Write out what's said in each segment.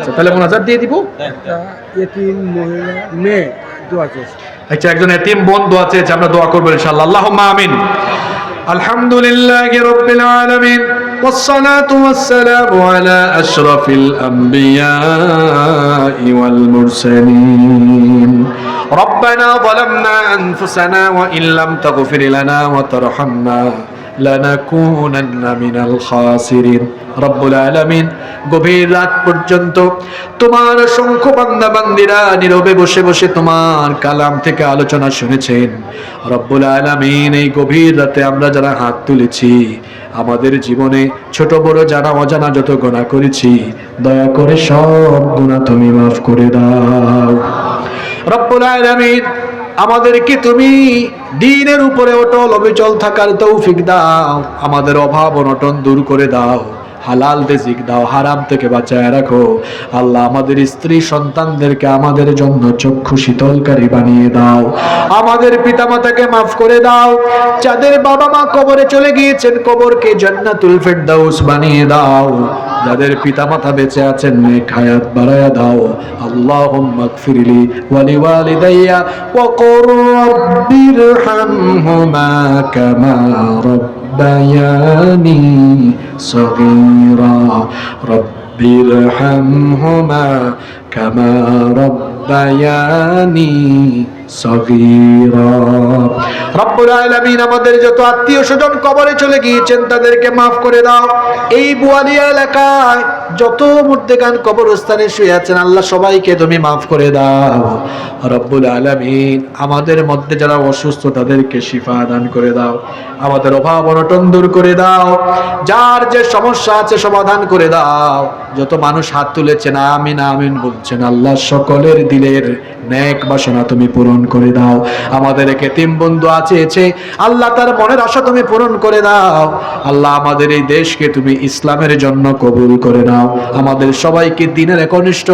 আচ্ছা তাহলে মোনাজাত দিয়ে দিব। এতিম মহিলা মেয়ে দোয়া চেয়েছে। আচ্ছা একজন এতিম বোন দোয়া চেয়েছে, আমরা দোয়া করবো ইনশাআল্লাহ। আল্লাহুম্মা আমিন। আলহামদুলিল্লাহি রাব্বিল আলামিন ওয়াসসালাতু ওয়াসসালামু আলা আশরাফিল আমবিয়াই ওয়াল মুরসালিন। রব্বানা যালামনা আনফুসানা ওয়া ইল্লাম তাগফির লানা ওয়া তারহামনা লানাকুনান্না মিনাল খাসিরিন। রব্বুল আলামিন গভীর রাত পর্যন্ত তোমার অসংখ্য বান্দা বান্দিরা নীরবে বসে বসে তোমার কালাম থেকে আলোচনা শুনেছেন। রব্বুল আলামিন এই গভীর রাতে আমরা যারা হাত তুলেছি, আমাদের জীবনে ছোট বড় জানা অজানা যত গুনাহ করেছি, দয়া করে সব গুনাহ তুমি মাফ করে দাও। রব্বুল আলামিন আমাদেরকে তুমি দ্বীনের উপরে অটল অবিচল থাকার তৌফিক দাও। আমাদের অভাব অনটন দূর করে দাও, হালাল রিজিক দাও, হারাম থেকে বাঁচায় রাখো। আল্লাহ আমাদের স্ত্রী সন্তানদেরকে আমাদের জন্য চক্ষু শীতলকারী বানিয়ে দাও। আমাদের পিতামাতাকে মাফ করে দাও। যাদের বাবা মা কবরে চলে গিয়েছেন, কবরকে জান্নাতুল ফেরদাউস বানিয়ে দাও। যাদের পিতামাতা বেঁচে আছেন, নেক হায়াত বাড়ায়া দাও। আল্লাহুম্মা গফিরলি ওয়া লিওয়ালিদাইয়া ওয়া কুর রাব্বিরহামহুমা কামা রব্বায়ানি সগীরা। রব্বিরহামহুমা কামা রব্বায়ানি সগীরা। রব্বুল আলামিন আমাদের যত আত্মীয় স্বজন কবরে চলে গিয়েছেন তাদেরকে মাফ করে দাও। এই বুয়ালিয়া এলাকায় যত মুর্দেগান কবরস্থানে শুয়ে আছেন, আল্লাহ সবাইকে তুমি মাফ করে দাও। রব্বুল আলামিন আমাদের মধ্যে যারা অসুস্থ তাদেরকে শিফা দান করে দাও। আমাদের অভাব অনটন দূর করে দাও। যার যে সমস্যা আছে সমাধান করে দাও। যত মানুষ হাত তুলেছেন আমিন আমিন বলছেন, আল্লাহ সকলের দিলের নেক বাসনা তুমি পূরণ করে দাও। আমাদের এক এতিম বন্ধু আছে, আল্লাহ তার মনের আশা তুমি পূরণ করে দাও। আল্লাহ আমাদের এই দেশকে তুমি ইসলামের জন্য কবুল করে নাও। আমাদের সবাইকে দ্বীনের একনিষ্ঠ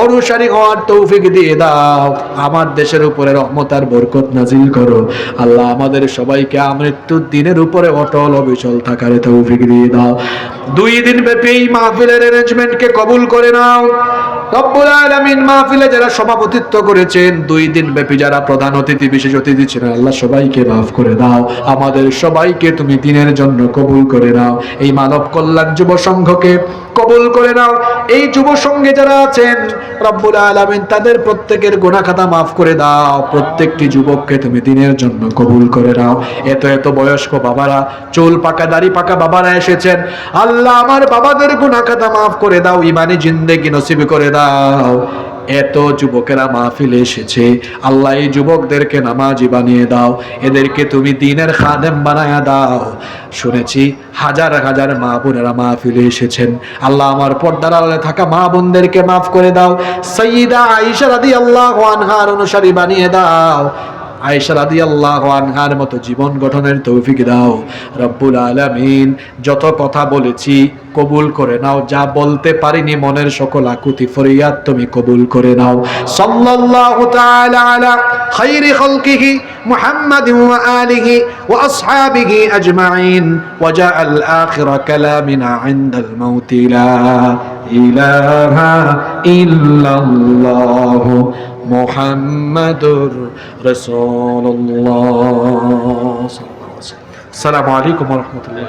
অনুসারী হওয়ার তৌফিক দিয়ে দাও। আমার দেশের উপরে রহমত আর বরকত নাজিল করো। আল্লাহ আমাদের সবাইকে আমৃত্যুর দ্বীনের উপরে অটল অবিচল থাকার তৌফিক দিয়ে দাও। 2 দিন ব্যাপী এই মাহফিলের অ্যারেঞ্জমেন্টকে কবুল করে নাও। রব্বুল আলামিন মাহফিলে যারা সভাপতিত্ব করেছেন, 2 দিন ব্যাপী যারা প্রধান অতিথি বিশেষ অতিথি ছিলেন, আল্লাহ সবাইকে মাফ করে দাও। আমাদের সবাইকে তুমি দ্বীনের জন্য কবুল করে নাও। এই মানব কল্যাণ যুব সংঘকে কবুল করে নাও। এই যুব সংঘে যারা আছেন রব্বুল আলামিন তাদের প্রত্যেকের গুনাহ খাতা মাফ করে দাও। প্রত্যেকটি যুবককে তুমি দ্বীনের জন্য কবুল করে নাও। এত এত বয়স্ক বাবারা, চুল পাকা দাড়ি পাকা বাবারা এসেছেন, আল্লাহ আমার বাবাদের গুনাহ খাতা মাফ করে দাও, ঈমানি জিন্দেগি নসিব করে দাও। এত যুবকেরা মাহফিলে এসেছে, আল্লাহ এই যুবকদেরকে নামাজি বানিয়ে দাও। এদেরকে তুমি দ্বীনের খাদেম বানায়া দাও। শুনেছি হাজার হাজার মা বোনেরা মাহফিলে এসেছেন, আল্লাহ আমার পর্দার আড়ালে থাকা মা বোনদেরকে মাফ করে দাও। সাইয়্যিদা আয়েশা রাদিয়াল্লাহু আনহার অনুসারী বানিয়ে দাও। আয়েশা রাদিয়াল্লাহু আনহার মতো জীবন গঠনের তৌফিক দাও। রব্বুল আলামিন যত কথা বলেছি কবুল করে নাও। যা বলতে পারিনি মনের সকল আকুতি ফরিয়াদ তুমি কবুল করে নাও। সাল্লাল্লাহু তাআলা আলা খায়রি খালকিহি মুহাম্মাদিন ওয়া আলিহি ওয়া আসহাবিহি আজমাইন ওয়া জাআল আখিরা কালামিনা ইনদাল মাউতি লা ইলাহা ইল্লাল্লাহু মুহাম্মাদুর রাসূলুল্লাহ। আসসালামু আলাইকুম ওয়া রাহমাতুল্লাহ।